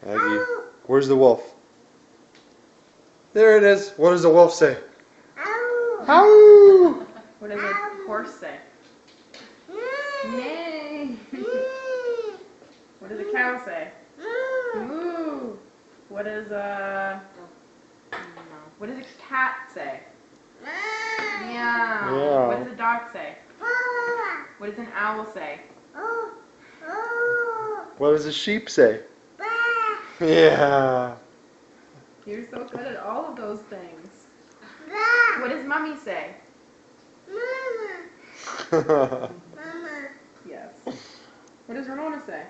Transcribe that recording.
Aggie. Where's the wolf? There it is. What does the wolf say? Ow! What does a horse say? Neigh. What does a cow say? Moo. What does a cat say? Meow. Yeah. What does a dog say? What does an owl say? What does a sheep say? Yeah. You're so good at all of those things. What does mommy say? Yes. What does Ramona say?